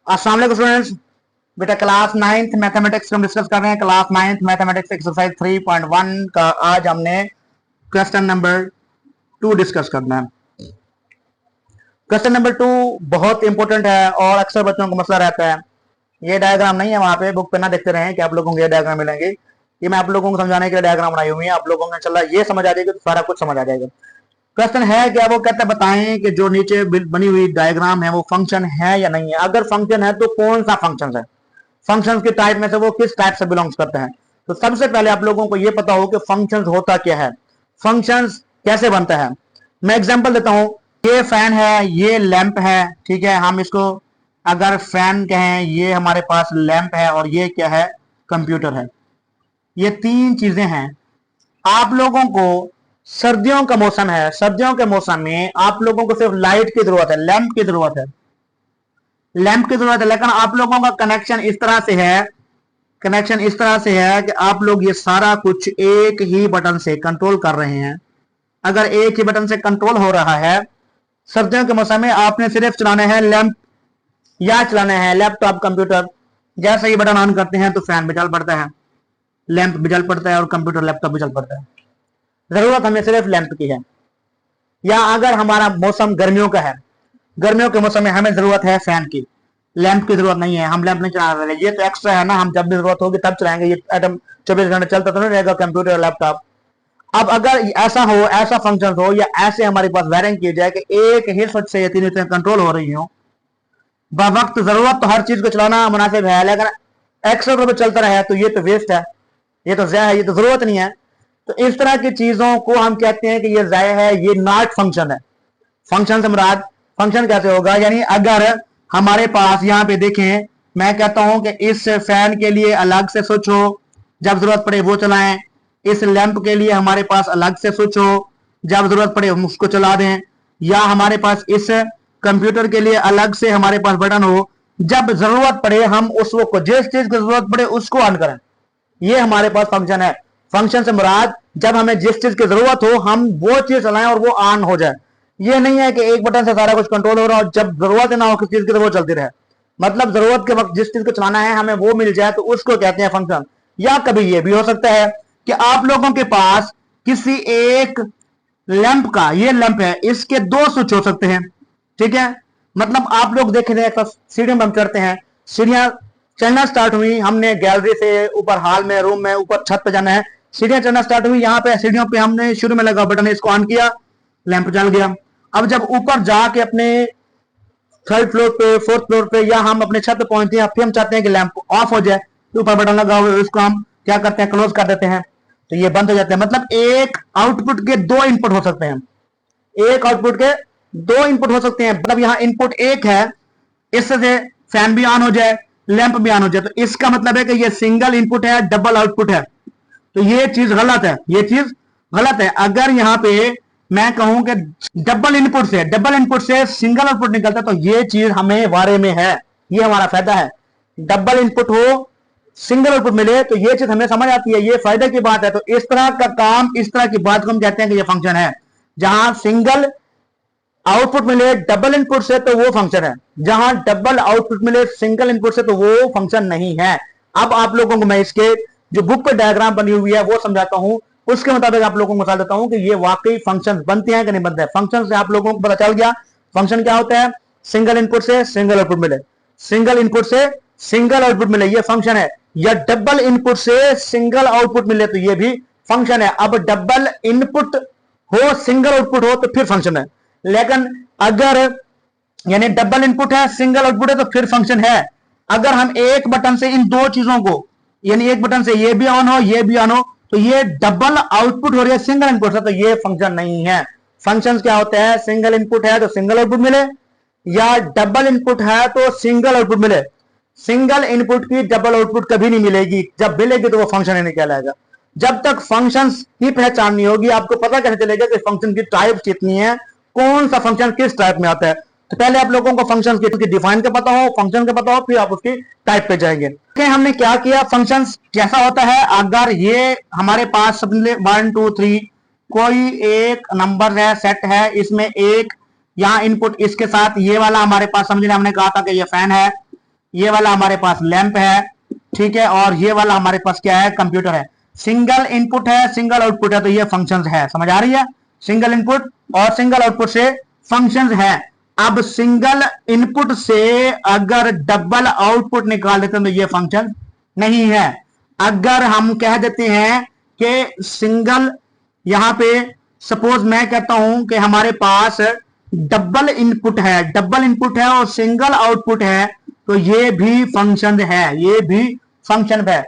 अस्सलाम वालेकुम स्टूडेंट्स। बेटा क्लास 9th मैथमेटिक्स हम डिस्कस कर रहे हैं। क्लास 9th मैथमेटिक्स एक्सरसाइज 3.1 का आज हमने क्वेश्चन नंबर 2 डिस्कस करना है। क्वेश्चन नंबर 2 बहुत इंपॉर्टेंट है और अक्सर बच्चों को मसला रहता है। ये डायग्राम नहीं है, वहां पे बुक पे ना देखते रहे कि आप लोगों को ये डायग्राम मिलेंगे। ये मैं आप लोगों को समझाने के लिए डायग्राम बनाई हुई है। आप लोगों को चल ये समझ आ जाएगी तो सारा कुछ समझ आ जाएगा। क्वेश्चन है क्या, वो कहते बताएं कि जो नीचे बनी हुई डायग्राम है वो फंक्शन है या नहीं है। अगर फंक्शन है तो कौन सा फंक्शन है, फंक्शंस के टाइप में से वो किस टाइप से बिलोंग्स करते हैं। तो सबसे पहले आप लोगों को ये पता हो कि फंक्शंस होता क्या है, फंक्शंस कैसे बनता है। मैं एग्जांपल देता हूं, ये फैन है, ये लैंप है, ठीक है। हम इसको अगर फैन कहें, ये हमारे पास लैंप है और ये क्या है, कंप्यूटर है। ये तीन चीजें हैं। आप लोगों को सर्दियों का मौसम है, सर्दियों के मौसम में आप लोगों को सिर्फ लाइट की जरूरत है, लैंप की जरूरत है, लैंप की जरूरत है। लेकिन आप लोगों का कनेक्शन इस तरह से है, कनेक्शन इस तरह से है कि आप लोग ये सारा कुछ एक ही बटन से कंट्रोल कर रहे हैं। अगर एक ही बटन से कंट्रोल हो रहा है, सर्दियों के मौसम में आपने सिर्फ चलाने हैं लैंप या चलाने हैं लैपटॉप कंप्यूटर। जैसे ही बटन ऑन करते हैं तो फैन भी चल पड़ता है, लैंप भी चल पड़ता है और कंप्यूटर लैपटॉप भी चल पड़ता है। जरूरत हमें सिर्फ लैंप की है। या अगर हमारा मौसम गर्मियों का है, गर्मियों के मौसम में हमें जरूरत है फैन की, लैंप की जरूरत नहीं है। हम लैंप नहीं चला रहे, ये तो एक्स्ट्रा है ना, हम जब भी जरूरत होगी तब चलाएंगे। ये एटम 24 घंटे चलता तो नहीं रहेगा कंप्यूटर और लैपटॉप। अब अगर ऐसा हो, ऐसा फंक्शन हो या ऐसे हमारे पास वायरिंग की जाए कि एक ही स्विच से ये तीनों चीजें कंट्रोल हो रही हो, वक्त जरूरत तो हर चीज को चलाना मुनासिब है, लेकिन एक्स्ट्रा रूप चलता रहे तो ये तो वेस्ट है, ये तो ज़ाया है, ये तो जरूरत नहीं है। तो इस तरह की चीजों को हम कहते हैं कि ये ज़ाया है, ये नॉट फंक्शन है। फंक्शन से मुराद फंक्शन कैसे होगा, यानी अगर हमारे पास यहाँ पे देखें, मैं कहता हूं कि इस फैन के लिए अलग से स्विच हो, जब जरूरत पड़े वो चलाएं। इस लैंप के लिए हमारे पास अलग से स्विच हो, जब जरूरत पड़े हम उसको चला दें। या हमारे पास इस कंप्यूटर के लिए अलग से हमारे पास बटन हो, जब जरूरत पड़े हम उसको जिस चीज की जरूरत पड़े उसको ऑन करें। ये हमारे पास फंक्शन है। फंक्शन से मुराद जब हमें जिस चीज की जरूरत हो हम वो चीज चलाएं और वो ऑन हो जाए। ये नहीं है कि एक बटन से सारा कुछ कंट्रोल हो रहा हो, जब जरूरत ना हो किसी चीज की तो वो चलती रहे। मतलब जरूरत के वक्त जिस चीज को चलाना है हमें वो मिल जाए तो उसको कहते हैं फंक्शन। या कभी ये भी हो सकता है कि आप लोगों के पास किसी एक लैंप का, ये लैंप है, इसके दो स्विच हो सकते हैं, ठीक है। मतलब आप लोग देख रहे हैं सीढ़ियों में हम चढ़ते हैं, सीढ़ियां चढ़ना स्टार्ट हुई, हमने गैलरी से ऊपर हॉल में, रूम में, ऊपर छत पे जाना है, सीढ़ियां चढ़ना स्टार्ट हुई। यहाँ पे सीढ़ियों पे हमने शुरू में लगा बटन, इसको ऑन किया, लैंप जल गया। अब जब ऊपर जाके अपने थर्ड फ्लोर पे, फोर्थ फ्लोर पे या हम अपने छत पे पहुंचते हैं, फिर हम चाहते हैं कि लैंप ऑफ हो जाए, तो ऊपर बटन लगा हुआ है, उसको हम क्या करते हैं, क्लोज कर देते हैं, तो ये बंद हो जाते हैं। मतलब एक आउटपुट के दो इनपुट हो सकते हैं, एक आउटपुट के दो इनपुट हो सकते हैं। मतलब यहाँ इनपुट एक है, इससे फैन भी ऑन हो जाए, लैंप भी ऑन हो जाए, तो इसका मतलब है कि ये सिंगल इनपुट है, डबल आउटपुट है। तो ये चीज गलत है, ये चीज गलत है। अगर यहाँ पे मैं कहूं कि डबल इनपुट से सिंगल आउटपुट निकलता तो ये चीज हमें वारे में है, ये हमारा फायदा है। डबल इनपुट हो, सिंगल आउटपुट मिले तो ये चीज हमें समझ आती है, ये फायदे की बात है। तो इस तरह का काम, इस तरह की बात को हम कहते हैं कि ये फंक्शन है। जहां सिंगल आउटपुट मिले डबल इनपुट से तो वो फंक्शन है, जहां डबल आउटपुट मिले सिंगल इनपुट से तो वो फंक्शन नहीं है। अब आप लोगों को मैं इसके जो बुक पे डायग्राम बनी हुई है वो समझाता हूं, उसके मुताबिक आप लोगों को बता देता हूं कि ये वाकई फंक्शन बनते हैं कि नहीं बनते हैं। फंक्शन से आप लोगों को पता चल गया फंक्शन क्या होता है, सिंगल इनपुट से सिंगल आउटपुट मिले, सिंगल इनपुट से सिंगल आउटपुट मिले, ये फंक्शन है। या डबल इनपुट से सिंगल आउटपुट मिले तो ये भी फंक्शन है। अब डबल इनपुट हो, सिंगल आउटपुट हो तो फिर फंक्शन है। लेकिन अगर यानी डबल इनपुट है, सिंगल आउटपुट है तो फिर फंक्शन है। अगर हम एक बटन से इन दो चीजों को, यानी एक बटन से ये भी ऑन हो ये भी ऑन हो, तो ये डबल आउटपुट हो रही है सिंगल इनपुट से, तो ये फंक्शन नहीं है। फंक्शन क्या होता है, सिंगल इनपुट है तो सिंगल आउटपुट मिले, या डबल इनपुट है तो सिंगल आउटपुट मिले। सिंगल इनपुट की डबल आउटपुट कभी नहीं मिलेगी, जब मिलेगी तो वो फंक्शन ही नहीं कहलाएगा। जब तक फंक्शंस की पहचान नहीं होगी, आपको पता कैसे चलेगा कि फंक्शन की टाइप कितनी है, कौन सा फंक्शन किस टाइप में आता है। तो पहले आप लोगों को फंक्शन की डिफाइन का पता हो, फंक्शन का पता हो, फिर आप उसकी टाइप पे जाएंगे। हमने क्या किया, फंक्शन कैसा होता है। अगर ये हमारे पास 1 2 3 कोई एक नंबर है, सेट है, इसमें एक यहाँ इनपुट इसके साथ ये वाला हमारे पास, समझने हमने कहा था कि ये फैन है, ये वाला हमारे पास लैंप है, ठीक है, और ये वाला हमारे पास क्या है, कंप्यूटर है। सिंगल इनपुट है, सिंगल आउटपुट है, तो ये फंक्शंस है, समझ आ रही है, सिंगल इनपुट और सिंगल आउटपुट से फंक्शंस है। अब सिंगल इनपुट से अगर डबल आउटपुट निकाल देते हैं तो ये फंक्शन नहीं है। अगर हम कह देते हैं कि सिंगल, यहां पे सपोज मैं कहता हूं कि हमारे पास डबल इनपुट है, डबल इनपुट है और सिंगल आउटपुट है, तो ये भी फंक्शन है, ये भी फंक्शन है।